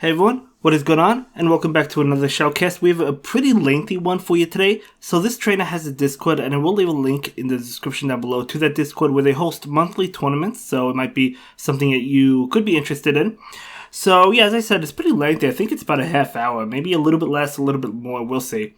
Hey everyone, what is going on? And welcome back to another shoutcast. We have a pretty lengthy one for you today. So this trainer has a Discord, and I will leave a link in the description down below to that Discord where they host monthly tournaments. So it might be something that you could be interested in. So yeah, as I said, it's pretty lengthy. I think it's about a half hour, maybe a little bit less, a little bit more, we'll see.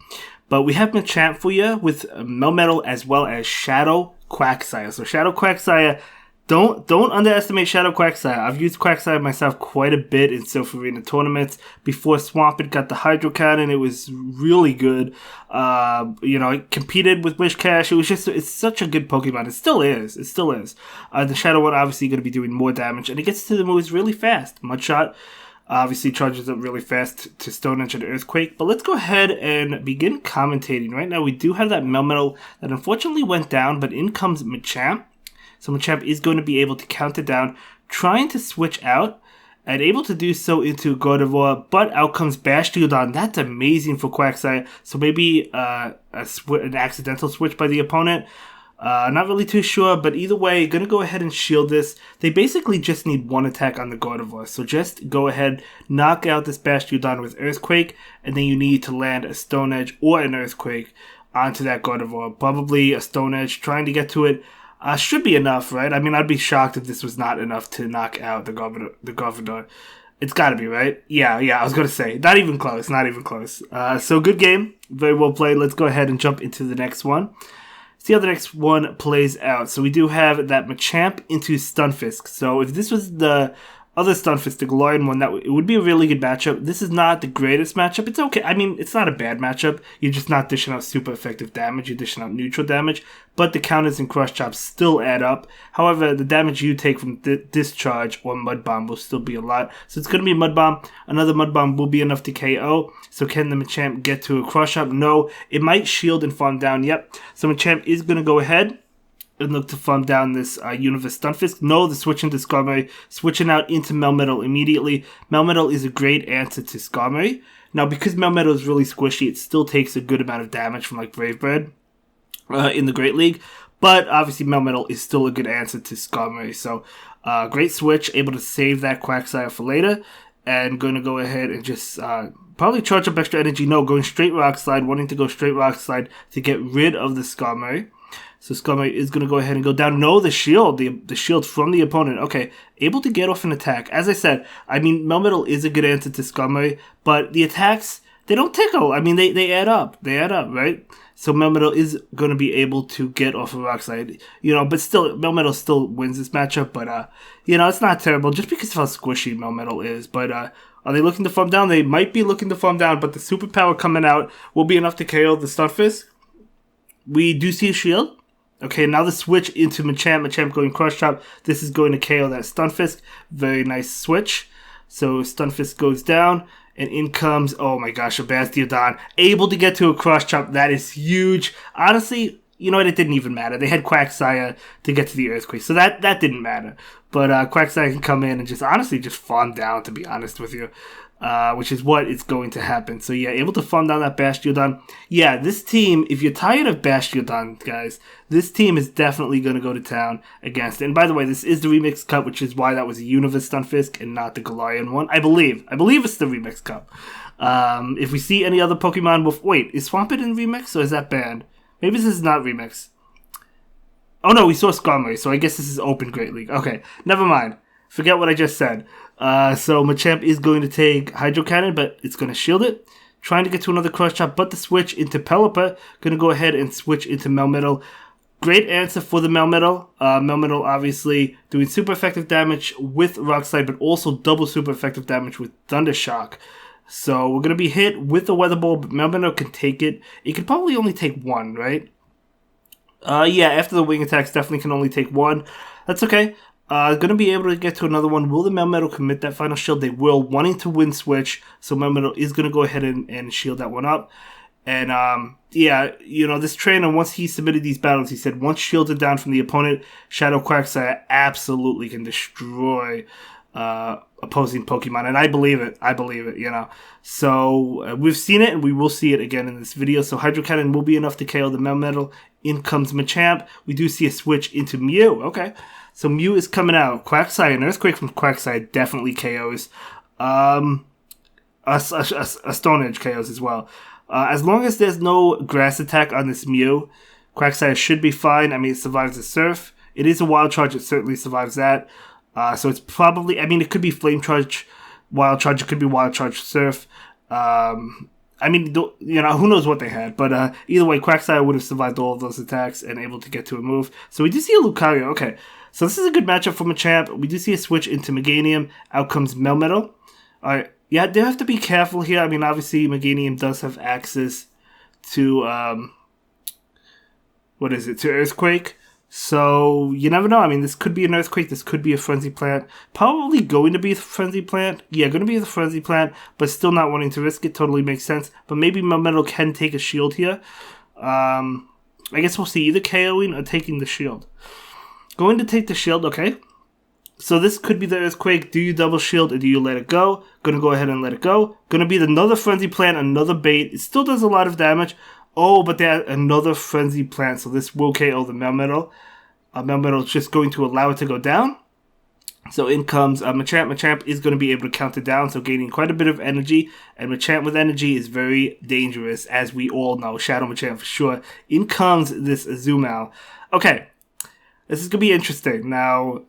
But we have Machamp for you with Melmetal as well as Shadow Quagsire. So Shadow Quagsire, don't underestimate Shadow Quagsire. I've used Quagsire myself quite a bit in Surf Arena tournaments. Before Swampert got the Hydro Cannon, it was really good. It competed with Wishcash. It's such a good Pokemon. It still is. The Shadow one obviously going to be doing more damage, and it gets to the moves really fast. Mudshot obviously charges up really fast to Stone Edge and Earthquake. But let's go ahead and begin commentating. Right now, we do have that Melmetal that unfortunately went down, but in comes Machamp. So Machamp is going to be able to count it down, trying to switch out, and able to do so into Gardevoir, but out comes Bastiodon. That's amazing for Quagsire. So maybe an accidental switch by the opponent. Not really too sure, but either way, going to go ahead and shield this. They basically just need one attack on the Gardevoir. So just go ahead, knock out this Bastiodon with Earthquake, and then you need to land a Stone Edge or an Earthquake onto that Gardevoir. Probably a Stone Edge, trying to get to it. Should be enough, right? I mean, I'd be shocked if this was not enough to knock out the Governor. It's gotta be, right? Yeah, I was gonna say. Not even close. So good game. Very well played. Let's go ahead and jump into the next one. See how the next one plays out. So we do have that Machamp into Stunfisk. So if this was the other Stunfisk, the Galarian one, it would be a really good matchup. This is not the greatest matchup. It's okay. I mean, it's not a bad matchup. You're just not dishing out super effective damage. You're dishing out neutral damage. But the counters and Crush Chops still add up. However, the damage you take from Discharge or Mud Bomb will still be a lot. So it's going to be Mud Bomb. Another Mud Bomb will be enough to KO. So can the Machamp get to a Crush Chop? No. It might shield and farm down. Yep. So Machamp is going to go ahead and look to farm down this Universe Stunfisk. No, the switch into Skarmory, switching out into Melmetal immediately. Melmetal is a great answer to Skarmory. Now, because Melmetal is really squishy, it still takes a good amount of damage from like Brave Bird in the Great League. But obviously, Melmetal is still a good answer to Skarmory. So, great switch, able to save that Quagsire for later. And going to go ahead and just probably charge up extra energy. No, going straight Rock Slide, wanting to go straight Rock Slide to get rid of the Skarmory. So Skarmory is going to go ahead and go down. No, the shield. The shield from the opponent. Okay, able to get off an attack. As I said, I mean, Melmetal is a good answer to Skarmory, but the attacks, they don't tickle. I mean, they add up. They add up, right? So Melmetal is going to be able to get off of Rock Slide. But still, Melmetal still wins this matchup. But, it's not terrible just because of how squishy Melmetal is. But, are they looking to farm down? They might be looking to farm down, but the superpower coming out will be enough to KO the Stunfisk. We do see a shield. Okay, now the switch into Machamp. Machamp going Crush Chop. This is going to KO that Stunfisk. Very nice switch. So Stunfisk goes down, and in comes, oh my gosh, a Bastiodon. Able to get to a Crush Chop. That is huge. Honestly, you know what? It didn't even matter. They had Quagsire to get to the Earthquake, so that didn't matter. But Quagsire can come in and just farm down, to be honest with you. Which is what is going to happen. So yeah, able to farm down that Bastiodon. Yeah, this team, if you're tired of Bastiodon, guys, this team is definitely going to go to town against it. And by the way, this is the Remix Cup, which is why that was a Universe Stunfisk and not the Galarian one. I believe it's the Remix Cup. If we see any other Pokemon, wait, is Swampert in Remix or is that banned? Maybe this is not Remix. Oh no, we saw Skarmory, so I guess this is Open Great League. Okay, never mind. Forget what I just said. So Machamp is going to take Hydro Cannon, but it's going to shield it. Trying to get to another Crush Chop, but the switch into Pelipper. Going to go ahead and switch into Melmetal. Great answer for the Melmetal. Melmetal obviously doing super effective damage with Rock Slide, but also double super effective damage with Thunder Shock. So we're going to be hit with the Weather Ball, but Melmetal can take it. It can probably only take one, right? Yeah, after the wing attacks, definitely can only take one. That's okay. Going to be able to get to another one. Will the Melmetal commit that final shield? They will, wanting to win switch. So Melmetal is going to go ahead and shield that one up. And, this trainer, once he submitted these battles, he said once shielded down from the opponent, Shadow Quagsire absolutely can destroy opposing Pokemon. And I believe it, So we've seen it, and we will see it again in this video. So Hydro Cannon will be enough to KO the Melmetal. In comes Machamp. We do see a switch into Mew. Okay. So Mew is coming out. Quagsire and Earthquake from Quagsire definitely KOs. Stone Edge KOs as well. As long as there's no grass attack on this Mew, Quagsire should be fine. I mean, it survives the Surf. It is a Wild Charge. It certainly survives that. So it's probably... I mean, it could be Flame Charge, Wild Charge. It could be Wild Charge Surf. I mean, who knows what they had. But either way, Quagsire would have survived all of those attacks and able to get to a move. So we do see a Lucario. Okay. So this is a good matchup for Machamp. We do see a switch into Meganium. Out comes Melmetal. Alright. Yeah, they have to be careful here. I mean, obviously, Meganium does have access to, to Earthquake. So, you never know. I mean, this could be an Earthquake. This could be a Frenzy Plant. Probably going to be a Frenzy Plant. Yeah, going to be the Frenzy Plant, but still not wanting to risk it. Totally makes sense. But maybe Melmetal can take a shield here. I guess we'll see either KOing or taking the shield. Going to take the shield, okay. So this could be the Earthquake. Do you double shield or do you let it go? Gonna go ahead and let it go. Gonna be another Frenzy Plant, another bait. It still does a lot of damage. Oh, but there's another Frenzy Plant, so this will KO the Melmetal. Melmetal is just going to allow it to go down. So in comes Machamp. Machamp is going to be able to count it down, so gaining quite a bit of energy. And Machamp with energy is very dangerous, as we all know. Shadow Machamp for sure. In comes this Azumarill. Okay, this is going to be interesting. Now...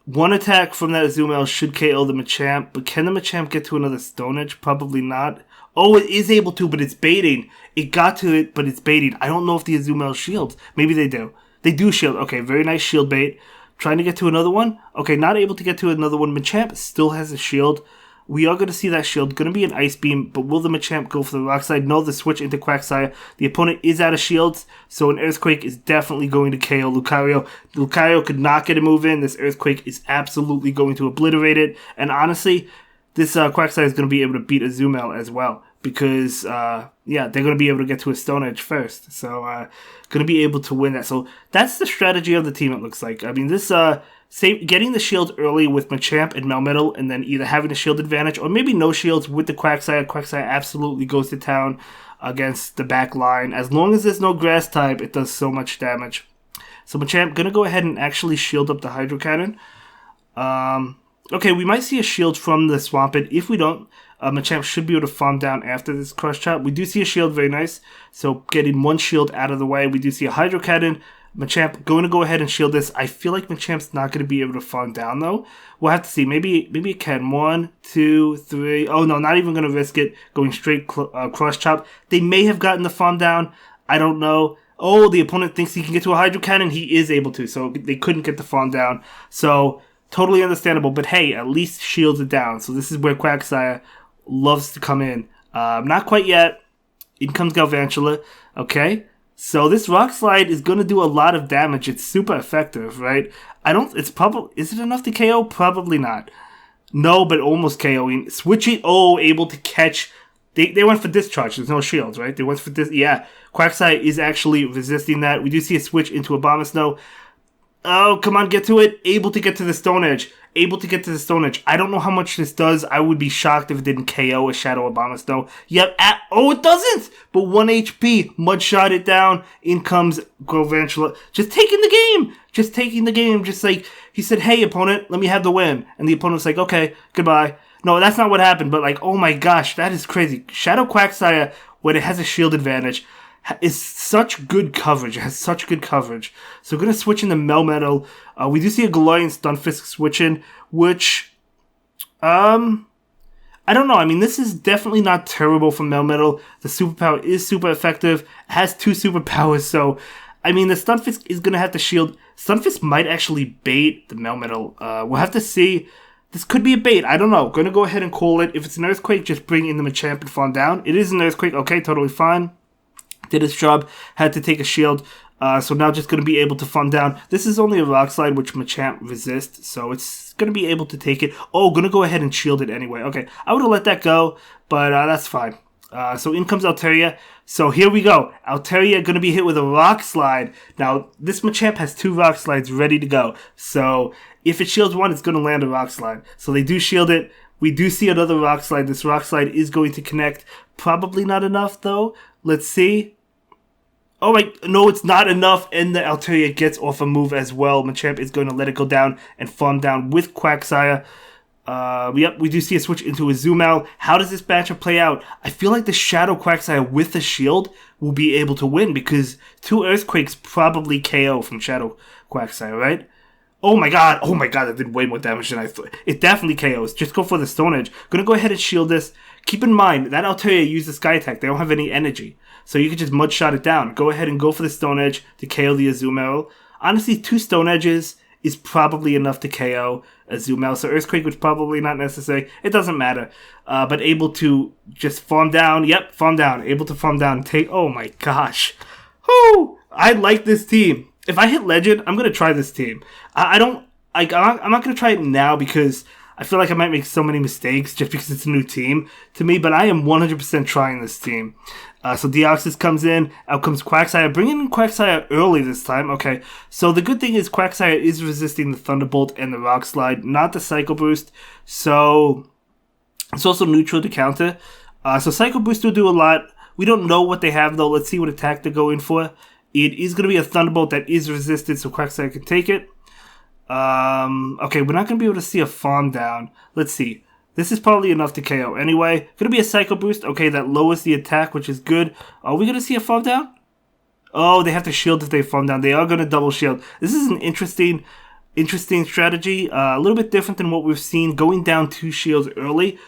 one attack from that Azumarill should KO the Machamp, but can the Machamp get to another Stone Edge? Probably not. Oh, it is able to, but it's baiting. It got to it, but it's baiting. I don't know if the Azumarill shields. Maybe they do. They do shield. Okay, very nice shield bait. Trying to get to another one. Okay, not able to get to another one. Machamp still has a shield. We are going to see that shield. Going to be an Ice Beam, but will the Machamp go for the Rock Slide? No, the switch into Quagsire. The opponent is out of shields, so an Earthquake is definitely going to KO Lucario. Lucario could not get a move in. This Earthquake is absolutely going to obliterate it. And honestly, this Quagsire is going to be able to beat Azumarill as well. Because, they're going to be able to get to a Stone Edge first. So, going to be able to win that. So, that's the strategy of the team, it looks like. I mean, this... getting the shield early with Machamp and Melmetal, and then either having a shield advantage or maybe no shields with the Quagsire. Quagsire absolutely goes to town against the back line. As long as there's no grass type, it does so much damage. So Machamp gonna go ahead and actually shield up the Hydro Cannon. Okay, we might see a shield from the Swampert. If we don't, Machamp should be able to farm down after this Crush Chop. We do see a shield, very nice. So getting one shield out of the way. We do see a Hydro Cannon. Machamp going to go ahead and shield this. I feel like Machamp's not going to be able to farm down, though. We'll have to see. Maybe it can. 1, 2, 3. Oh, no, not even going to risk it. Going straight Cross Chop. They may have gotten the farm down. I don't know. Oh, the opponent thinks he can get to a Hydro Cannon. He is able to, so they couldn't get the farm down. So, totally understandable. But hey, at least shields it down. So this is where Quagsire loves to come in. Not quite yet. In comes Galvantula. Okay. So this Rock Slide is going to do a lot of damage. It's super effective, right? Is it enough to KO? Probably not. No, but almost KOing. Switching, able to catch. They went for Discharge. There's no shields, right? They went for this. Yeah, Quagsire is actually resisting that. We do see a switch into Abomasnow. Oh, come on, get to it. Able to get to the Stone Edge. Able to get to the Stone Edge. I don't know how much this does. I would be shocked if it didn't KO a Shadow Abomasnow. Yep. It doesn't! But 1 HP. Mud shot it down. In comes Galvantula. Just taking the game. Just like, he said, hey, opponent, let me have the win. And the opponent's like, okay, goodbye. No, that's not what happened. But like, oh my gosh, that is crazy. Shadow Quagsire, when it has a shield advantage, is such good coverage. It has such good coverage. So we're going to switch into Melmetal. We do see a Galarian Stunfisk switch in, which, I don't know. I mean, this is definitely not terrible for Melmetal. The superpower is super effective. It has 2 superpowers, so, I mean, the Stunfisk is going to have to shield. Stunfisk might actually bait the Melmetal. We'll have to see. This could be a bait. I don't know. Going to go ahead and call it. If it's an Earthquake, just bring in the Machamp and farm down. It is an Earthquake. Okay, totally fine. Did its job, had to take a shield, so now just going to be able to farm down. This is only a Rock Slide, which Machamp resists, so it's going to be able to take it. Oh, going to go ahead and shield it anyway. Okay, I would have let that go, but that's fine. So in comes Altaria. So here we go. Altaria going to be hit with a Rock Slide. Now, this Machamp has 2 Rock Slides ready to go, so if it shields one, it's going to land a Rock Slide. So they do shield it. We do see another Rock Slide. This Rock Slide is going to connect. Probably not enough, though. Let's see. Oh my, no, it's not enough, and the Altaria gets off a move as well. Machamp is going to let it go down and farm down with Quagsire. Yep, we do see a switch into a Azumel. How does this matchup play out? I feel like the Shadow Quagsire with the shield will be able to win because 2 Earthquakes probably KO from Shadow Quagsire, right? Oh my god, that did way more damage than I thought. It definitely KOs. Just go for the Stone Edge. Gonna go ahead and shield this. Keep in mind, that Altaria used the Sky Attack. They don't have any energy. So you can just Mud Shot it down. Go ahead and go for the Stone Edge to KO the Azumarill. Honestly, 2 Stone Edges is probably enough to KO Azumarill. So Earthquake was probably not necessary. It doesn't matter. But able to just farm down. Yep, farm down. Able to farm down and take... Oh my gosh. Whoo! I like this team. If I hit Legend, I'm going to try this team. I'm not going to try it now because I feel like I might make so many mistakes just because it's a new team to me, but I am 100% trying this team. So Deoxys comes in, out comes Quagsire, bringing in Quagsire early this time. Okay, so the good thing is Quagsire is resisting the Thunderbolt and the Rock Slide, not the Psycho Boost, so it's also neutral to counter. So Psycho Boost will do a lot. We don't know what they have though. Let's see what attack they're going for. It is going to be a Thunderbolt that is resisted, so Quagsire can take it. Okay, we're not going to be able to see a farm down. Let's see. This is probably enough to KO. Anyway, going to be a Psycho Boost. Okay, that lowers the attack, which is good. Are we going to see a farm down? Oh, they have to shield if they farm down. They are going to double shield. This is an interesting strategy. A little bit different than what we've seen. Going down 2 shields early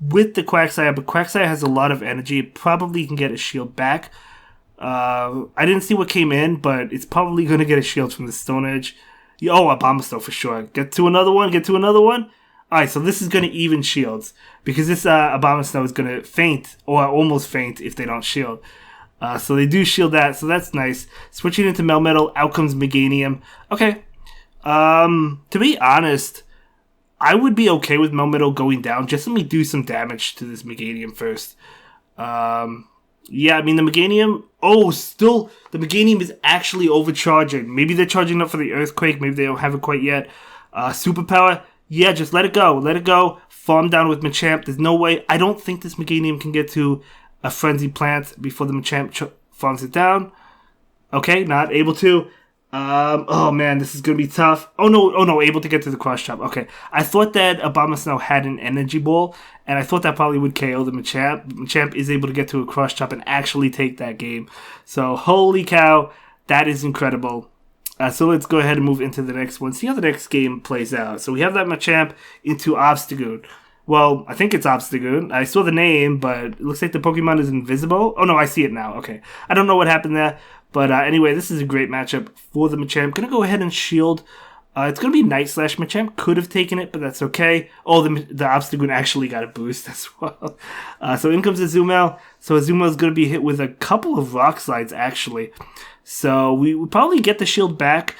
with the Quagsire, but Quagsire has a lot of energy. It probably can get a shield back. I didn't see what came in, but it's probably going to get a shield from the Stone Edge. Oh, Abomasnow for sure. Get to another one. Alright, so this is going to even shields. Because this Abomasnow is going to faint, or almost faint, if they don't shield. So they do shield that, so that's nice. Switching into Melmetal, out comes Meganium. Okay. To be honest, I would be okay with Melmetal going down. Just let me do some damage to this Meganium first. Yeah, I mean, the Meganium... Oh, still, the Meganium is actually overcharging. Maybe they're charging up for the Earthquake. Maybe they don't have it quite yet. Superpower. Yeah, just let it go. Let it go. Farm down with Machamp. There's no way. I don't think this Meganium can get to a Frenzy Plant before the Machamp farms it down. Okay, not able to. Oh man, this is gonna be tough. Oh no, able to get to the Cross Chop. Okay, I thought that Abomasnow had an Energy Ball, and I thought that probably would KO the Machamp. Machamp is able to get to a Cross Chop and actually take that game. So holy cow, that is incredible. So let's go ahead and move into the next one. See how the next game plays out. So we have that Machamp into Obstagoon. Well, I think it's Obstagoon. I saw the name, but it looks like the Pokemon is invisible. Oh no, I see it now. Okay, I don't know what happened there. But anyway, this is a great matchup for the Machamp. Gonna go ahead and shield. It's gonna be Night Slash. Machamp could have taken it, but that's okay. Oh, the Obstagoon actually got a boost as well. So in comes Azumel. So Azumel is gonna be hit with a couple of Rock Slides actually. So we will probably get the shield back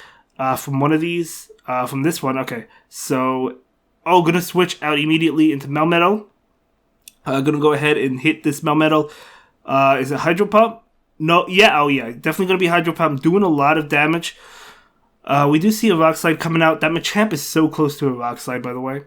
from one of these. From this one, okay. So gonna switch out immediately into Melmetal. Gonna go ahead and hit this Melmetal. Is it Hydro Pump? No, yeah, definitely going to be Hydro Pump, doing a lot of damage. We do see a Rock Slide coming out. That Machamp is so close to a Rock Slide, by the way.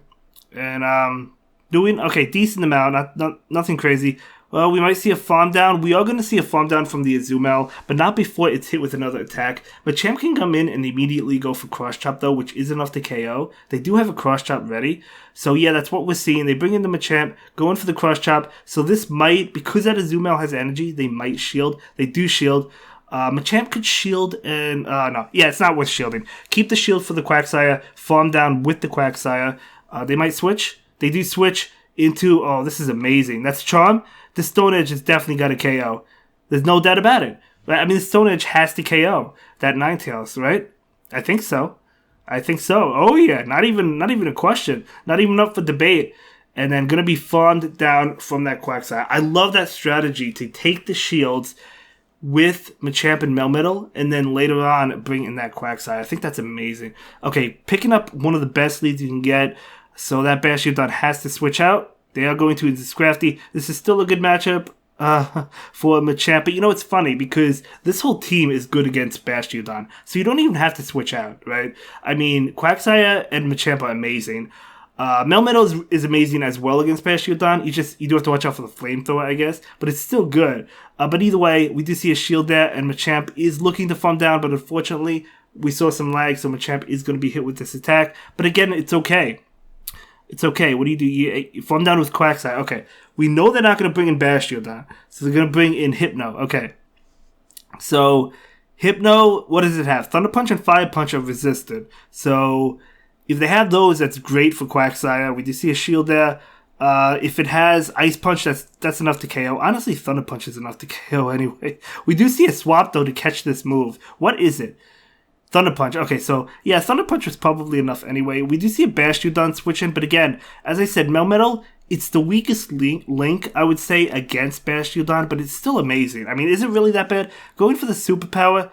And, doing, okay, decent amount, nothing crazy. Well, we might see a farm down. We are going to see a farm down from the Azumel, but not before it's hit with another attack. Machamp can come in and immediately go for Cross Chop, though, which is enough to KO. They do have a Cross Chop ready. So, yeah, that's what we're seeing. They bring in the Machamp, going for the Cross Chop. So this might, because that Azumel has energy, they might shield. They do shield. Machamp could shield and... no. Yeah, it's not worth shielding. Keep the shield for the Quagsire. Farm down with the Quagsire. They might switch. They do switch into... Oh, this is amazing. That's Charm. The Stone Edge has definitely got a KO. There's no doubt about it. Right? I mean, the Stone Edge has to KO that Ninetales, right? I think so. Oh yeah, not even a question. Not even up for debate. And then gonna be farmed down from that Quagsire. I love that strategy to take the shields with Machamp and Melmetal, and then later on bring in that Quagsire. I think that's amazing. Okay, picking up one of the best leads you can get. So that Bastion has to switch out. They are going to into Scrafty. This is still a good matchup for Machamp. But you know, it's funny because this whole team is good against Bastiodon. So you don't even have to switch out, right? I mean, Quagsire and Machamp are amazing. Melmetal is amazing as well against Bastiodon. You do have to watch out for the Flamethrower, I guess. But it's still good. But either way, we do see a shield there. And Machamp is looking to farm down. But unfortunately, we saw some lag. So Machamp is going to be hit with this attack. But again, it's okay. It's okay. What do? You farm down with Quagsire. Okay. We know they're not going to bring in Bastiodon. So they're going to bring in Hypno. Okay. So, Hypno, what does it have? Thunder Punch and Fire Punch are resisted. So, if they have those, that's great for Quagsire. We do see a shield there. If it has Ice Punch, that's enough to KO. Honestly, Thunder Punch is enough to KO anyway. We do see a swap, though, to catch this move. What is it? Thunder Punch. Okay, so, yeah, Thunder Punch was probably enough anyway. We do see a Bastiodon switch in, but again, as I said, Melmetal, it's the weakest link, I would say, against Bastiodon, but it's still amazing. I mean, is it really that bad? Going for the superpower,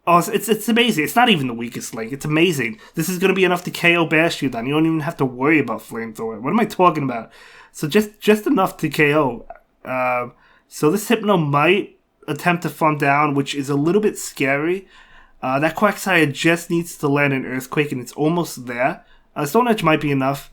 oh, it's amazing. It's not even the weakest link. It's amazing. This is going to be enough to KO Bastiodon. You don't even have to worry about Flamethrower. What am I talking about? So just enough to KO. So this Hypno might attempt to farm down, which is a little bit scary. That Quagsire just needs to land an Earthquake, and it's almost there. Stone Edge might be enough.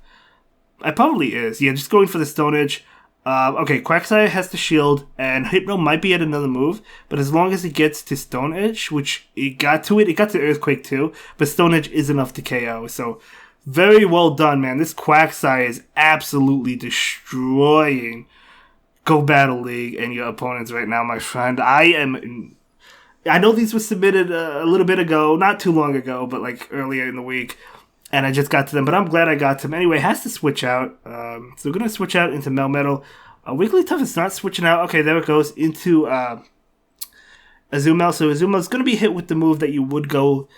It probably is. Yeah, just going for the Stone Edge. Okay, Quagsire has the shield, and Hypno might be at another move, but as long as it gets to Stone Edge, which it got to Earthquake too, but Stone Edge is enough to KO. So, very well done, man. This Quagsire is absolutely destroying Go Battle League and your opponents right now, my friend. I know these were submitted a little bit ago, not too long ago, but like earlier in the week, and I just got to them, but I'm glad I got to them. Anyway, has to switch out. So we're going to switch out into Melmetal. Wigglytuff is not switching out. Okay, there it goes into Azumel. So Azumel's going to be hit with the move that you would go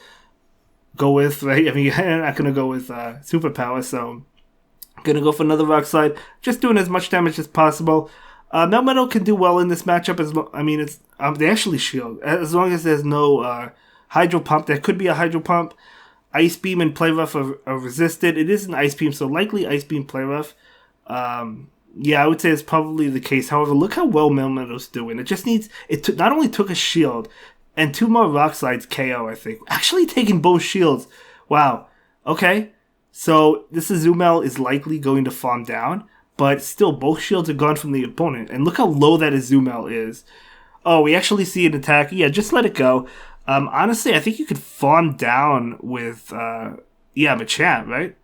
with, right? I mean, you're not going to go with Superpower, so I'm going to go for another Rock Slide. Just doing as much damage as possible. Melmetal can do well in this matchup. It's they actually shield. As long as there's no Hydro Pump. There could be a Hydro Pump. Ice Beam and Play Rough are resisted. It is an Ice Beam, so likely Ice Beam Play Rough. Yeah, I would say it's probably the case. However, look how well Melmetal's doing. It just needs... not only took a shield, and 2 more Rock Slides KO, I think. Actually taking both shields. Wow. Okay. So, this Azumel is likely going to farm down, but still, both shields are gone from the opponent. And look how low that Azumel is. Oh, we actually see an attack. Yeah, just let it go. Honestly, I think you could farm down with, Machamp, right?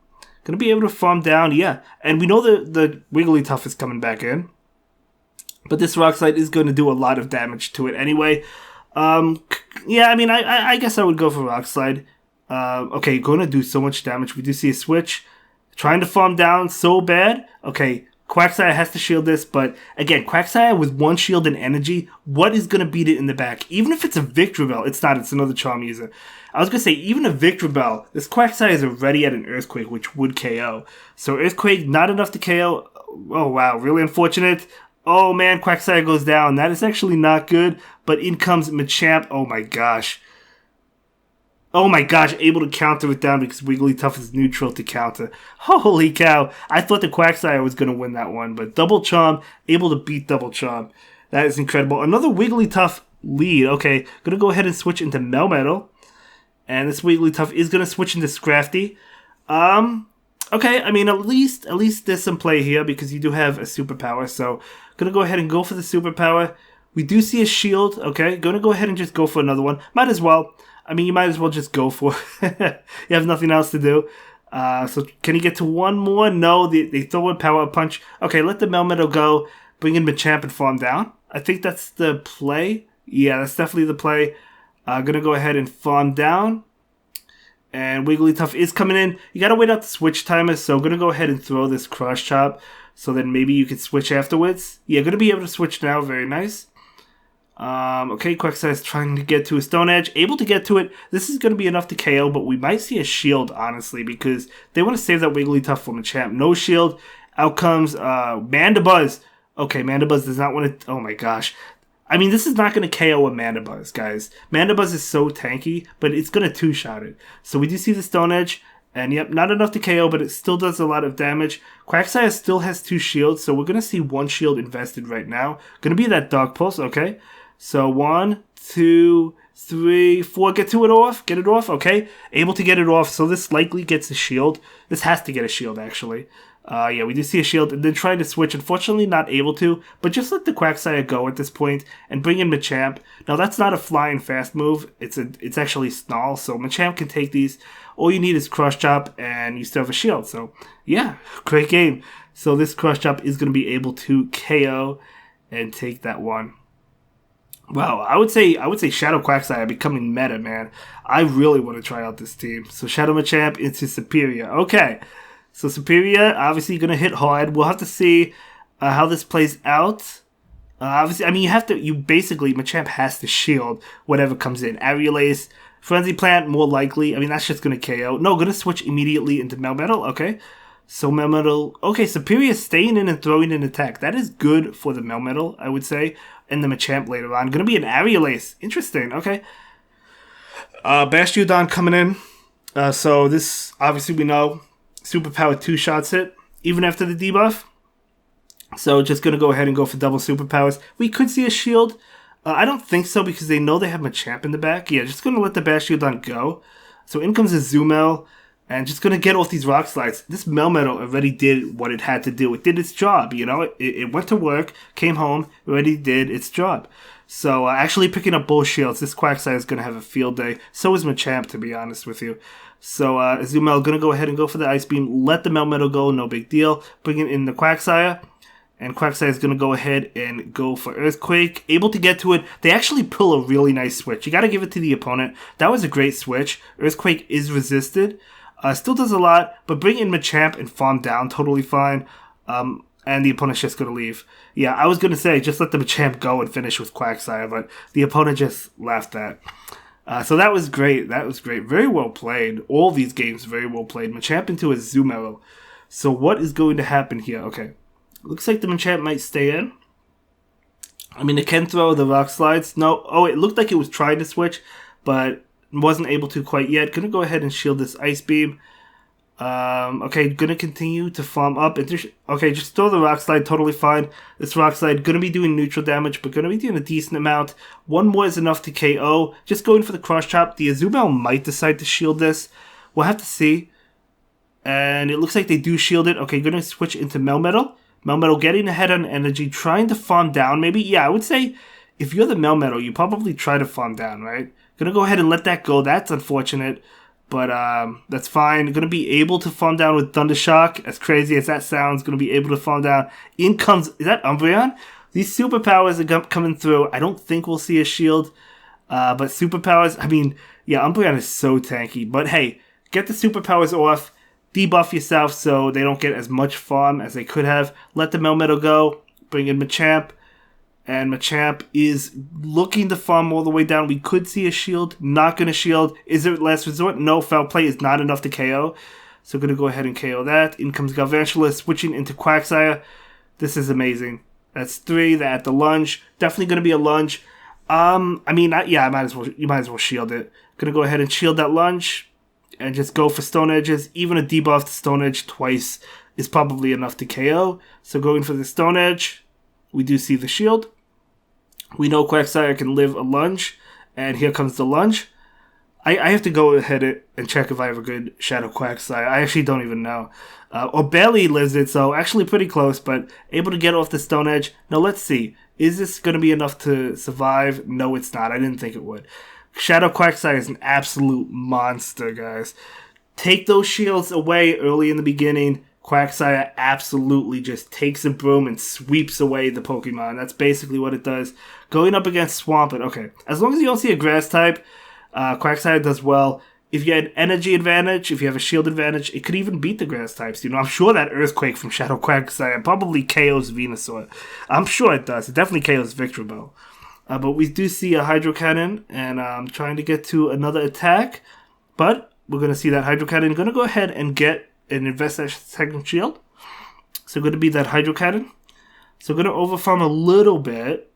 Gonna be able to farm down, yeah. And we know the Wigglytuff is coming back in. But this Rock Slide is going to do a lot of damage to it anyway. Yeah, I mean, I guess I would go for Rock Slide. Okay, going to do so much damage. We do see a switch. Trying to farm down so bad. Okay, Quagsire has to shield this, but again, Quagsire with 1 shield and energy, what is going to beat it in the back? Even if it's a Victreebel, it's not, it's another Charm user. I was going to say, even a Victreebel, this Quagsire is already at an Earthquake, which would KO. So Earthquake, not enough to KO. Oh wow, really unfortunate. Oh man, Quagsire goes down. That is actually not good, but in comes Machamp. Oh my gosh. Oh my gosh, able to counter it down because Wigglytuff is neutral to counter. Holy cow. I thought the Quagsire was going to win that one, but Double Charm, able to beat Double Charm. That is incredible. Another Wigglytuff lead. Okay, going to go ahead and switch into Melmetal. And this Wigglytuff is going to switch into Scrafty. Okay, I mean, at least there's some play here because you do have a superpower. So, going to go ahead and go for the superpower. We do see a shield. Okay, going to go ahead and just go for another one. Might as well. I mean, you might as well just go for it. You have nothing else to do. So can he get to one more? No, they throw a Power Punch. Okay, let the Melmetal go. Bring in Machamp and farm down. I think that's the play. Yeah, that's definitely the play. Gonna go ahead and farm down. And Wigglytuff is coming in. You gotta wait out the switch timer, so I'm gonna go ahead and throw this Cross Chop. So then maybe you could switch afterwards. Yeah, gonna be able to switch now. Very nice. Okay, Quagsire is trying to get to a Stone Edge. Able to get to it. This is going to be enough to KO, but we might see a shield, honestly, because they want to save that Wigglytuff for Machamp. No shield. Out comes Mandibuzz. Okay, Mandibuzz does not want to... Oh my gosh. I mean, this is not going to KO a Mandibuzz, guys. Mandibuzz is so tanky, but it's going to 2-shot it. So we do see the Stone Edge. And yep, not enough to KO, but it still does a lot of damage. Quagsire still has 2 shields, so we're going to see 1 shield invested right now. Going to be that Dark Pulse, okay? So 1, 2, 3, 4. Get it off. Okay. Able to get it off. So this likely gets a shield. This has to get a shield, actually. Yeah, we do see a shield, and then trying to switch. Unfortunately, not able to, but just let the Quagsire go at this point and bring in Machamp. Now, that's not a flying fast move. It's actually Snarl, so Machamp can take these. All you need is Crush Chop, and you still have a shield. So, yeah, great game. So this Crush Chop is going to be able to KO and take that one. Wow, I would say Shadow Quagsire becoming meta, man. I really want to try out this team. So Shadow Machamp into Superior. Okay, so Superior obviously going to hit hard. We'll have to see how this plays out. Obviously, I mean, Machamp has to shield whatever comes in. Aerial Frenzy Plant, more likely. I mean, that's just going to KO. No, going to switch immediately into Melmetal. Okay, so Melmetal. Okay, Superior staying in and throwing an attack. That is good for the Melmetal, I would say. And the Machamp later on. Going to be an Aerial Ace. Interesting. Okay. Bastiodon coming in. So this, obviously we know, Superpower 2 shots hit, even after the debuff. So just going to go ahead and go for double Superpowers. We could see a shield. I don't think so because they know they have Machamp in the back. Yeah, just going to let the Bastiodon go. So in comes a Zoomel. And just going to get off these Rock Slides. This Melmetal already did what it had to do. It did its job, you know. It went to work, came home, already did its job. So actually picking up both shields, this Quagsire is going to have a field day. So is Machamp, to be honest with you. So Zoomel going to go ahead and go for the Ice Beam. Let the Melmetal go, no big deal. Bringing in the Quagsire. And Quagsire is going to go ahead and go for Earthquake. Able to get to it. They actually pull a really nice switch. You got to give it to the opponent. That was a great switch. Earthquake is resisted. Still does a lot, but bring in Machamp and farm down, totally fine. And the opponent's just going to leave. Yeah, I was going to say, just let the Machamp go and finish with Quagsire, but the opponent just left that. So that was great. That was great. Very well played. All these games, very well played. Machamp into a Zoomel. So what is going to happen here? Okay. Looks like the Machamp might stay in. I mean, it can throw the Rock Slides. No. Oh, it looked like it was trying to switch, but wasn't able to quite yet. Gonna go ahead and shield this Ice Beam. Okay, gonna continue to farm up. Okay, just throw the Rock Slide, totally fine. This Rock Slide gonna be doing neutral damage, but gonna be doing a decent amount. One more is enough to KO. Just going for the Crush Chop. The Azumel might decide to shield this. We'll have to see. And it looks like they do shield it. Okay, gonna switch into Melmetal. Melmetal getting ahead on energy, trying to farm down maybe. Yeah, I would say if you're the Melmetal, you probably try to farm down, right? Gonna go ahead and let that go. That's unfortunate, but that's fine. Gonna be able to farm down with Thunder Shock. As crazy as that sounds, gonna be able to farm down. In comes, is that Umbreon? These superpowers are coming through. I don't think we'll see a shield, but superpowers, I mean, yeah, Umbreon is so tanky. But hey, get the superpowers off, debuff yourself so they don't get as much farm as they could have. Let the Melmetal go, bring in Machamp. And Machamp is looking to farm all the way down. We could see a shield. Not going to shield. Is it last resort? No, Foul Play is not enough to KO. So going to go ahead and KO that. In comes Galvantula switching into Quagsire. This is amazing. That's 3. They're at the lunge. Definitely going to be a lunge. I mean, yeah, you might as well shield it. Going to go ahead and shield that lunge. And just go for Stone Edges. Even a debuffed Stone Edge twice is probably enough to KO. So going for the Stone Edge. We do see the shield. We know Quagsire can live a lunge, and here comes the lunge. I have to go ahead and check if I have a good Shadow Quagsire. I actually don't even know. Or barely lives it, so actually pretty close, but able to get off the Stone Edge. Now let's see. Is this going to be enough to survive? No, it's not. I didn't think it would. Shadow Quagsire is an absolute monster, guys. Take those shields away early in the beginning. Quagsire absolutely just takes a broom and sweeps away the Pokemon. That's basically what it does. Going up against Swampert, okay. As long as you don't see a Grass type, Quagsire does well. If you had Energy advantage, if you have a Shield advantage, it could even beat the Grass types. You know, I'm sure that Earthquake from Shadow Quagsire probably KOs Venusaur. I'm sure it does. It definitely KOs Victreebel. But we do see a Hydro Cannon, and I'm trying to get to another attack. But we're going to see that Hydro Cannon. Going to go ahead and get and invest that second shield. So going to be that Hydro Cannon. So going to overfarm a little bit.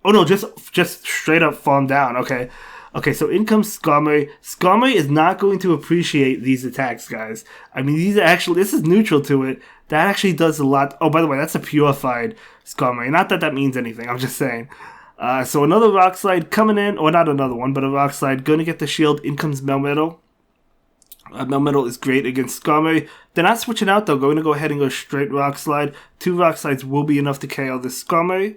Oh no, just straight up farm down. Okay. Okay, so in comes Skarmory. Skarmory is not going to appreciate these attacks, guys. I mean, these are actually, this is neutral to it. That actually does a lot. Oh, by the way, that's a purified Skarmory. Not that that means anything. I'm just saying. So another Rock Slide coming in. Or not another one, but a Rock Slide. Going to get the shield. In comes Melmetal. Melmetal is great against Skarmory. They're not switching out though. Going to go ahead and go straight Rock Slide. 2 Rock Slides will be enough to KO this Skarmory.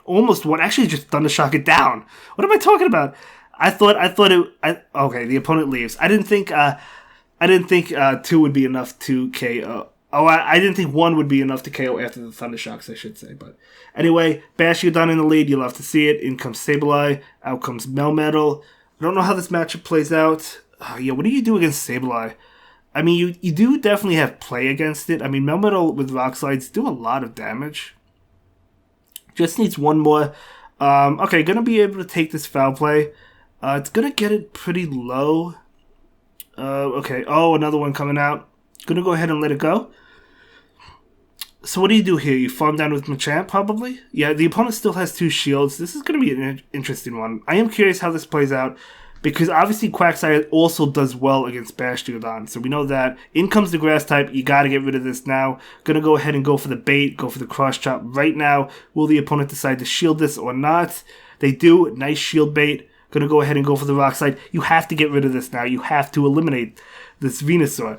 Almost one. Actually, just Thundershock it down. What am I talking about? Okay, the opponent leaves. I didn't think 2 would be enough to KO. I didn't think 1 would be enough to KO after the Thundershocks, I should say. But anyway, Bastiodon in the lead. You'll have to see it. In comes Sableye. Out comes Melmetal. I don't know how this matchup plays out. Yeah, what do you do against Sableye? I mean, you do definitely have play against it. I mean, Melmetal with Rock Slides do a lot of damage. Just needs 1 more. Okay, gonna be able to take this Foul Play. It's gonna get it pretty low. Okay, another one coming out. Gonna go ahead and let it go. So what do you do here? You farm down with Machamp, probably? Yeah, the opponent still has 2 shields. This is gonna be an interesting one. I am curious how this plays out. Because obviously Quagsire also does well against Bastiodon. So we know that. In comes the Grass type. You got to get rid of this now. Gonna go ahead and go for the bait. Go for the Cross Chop right now. Will the opponent decide to shield this or not? They do. Nice shield bait. Gonna go ahead and go for the Rock Slide. You have to get rid of this now. You have to eliminate this Venusaur.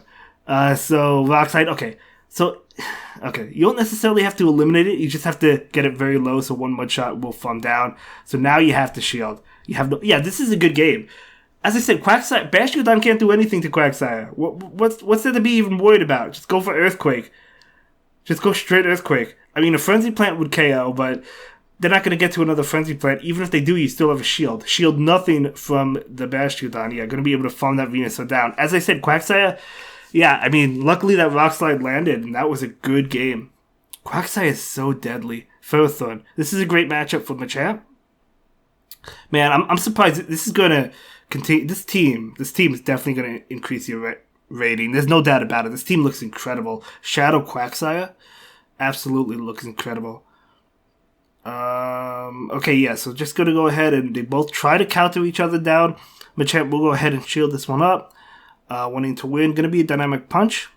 So Rock Slide. Okay. You don't necessarily have to eliminate it. You just have to get it very low so 1 mud shot will farm down. So now you have to shield. This is a good game. As I said, Bastiodon can't do anything to Quagsire. What's there to be even worried about? Just go for Earthquake. Just go straight Earthquake. I mean, a Frenzy Plant would KO, but they're not going to get to another Frenzy Plant. Even if they do, you still have a shield. Shield nothing from the Bastiodon. Yeah, going to be able to farm that Venusaur down. As I said, Quagsire, I mean, luckily that Rock Slide landed, and that was a good game. Quagsire is so deadly. Ferrothorn. This is a great matchup for Machamp. Man, I'm surprised. This is going to continue. This team is definitely going to increase your rating. There's no doubt about it. This team looks incredible. Shadow Quagsire absolutely looks incredible. So just going to go ahead and they both try to counter each other down. Machamp will go ahead and shield this one up. Wanting to win. Going to be a Dynamic Punch.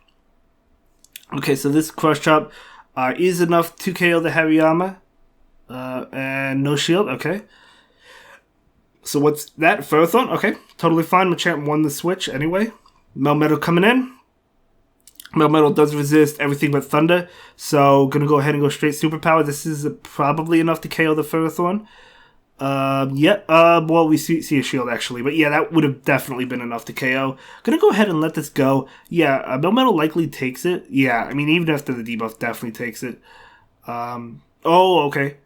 Okay, so this Crush Chop is enough to KO the Hariyama. And no shield. Okay. So what's that? Ferrothorn? Okay, totally fine. Machamp won the switch anyway. Melmetal coming in. Melmetal does resist everything but Thunder. So gonna go ahead and go straight Superpower. This is probably enough to KO the Ferrothorn. Well, we see a shield actually. But yeah, that would have definitely been enough to KO. Gonna go ahead and let this go. Yeah, Melmetal likely takes it. Yeah, I mean, even after the debuff, definitely takes it. Okay.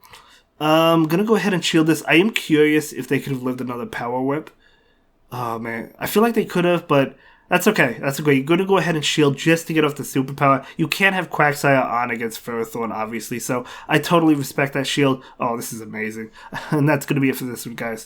Gonna go ahead and shield this. I am curious if they could have lived another Power Whip. Oh, man. I feel like they could have, but that's okay. That's okay. You're gonna go ahead and shield just to get off the Superpower. You can't have Quagsire on against Ferrothorn, obviously, so I totally respect that shield. Oh, this is amazing. And that's gonna be it for this one, guys.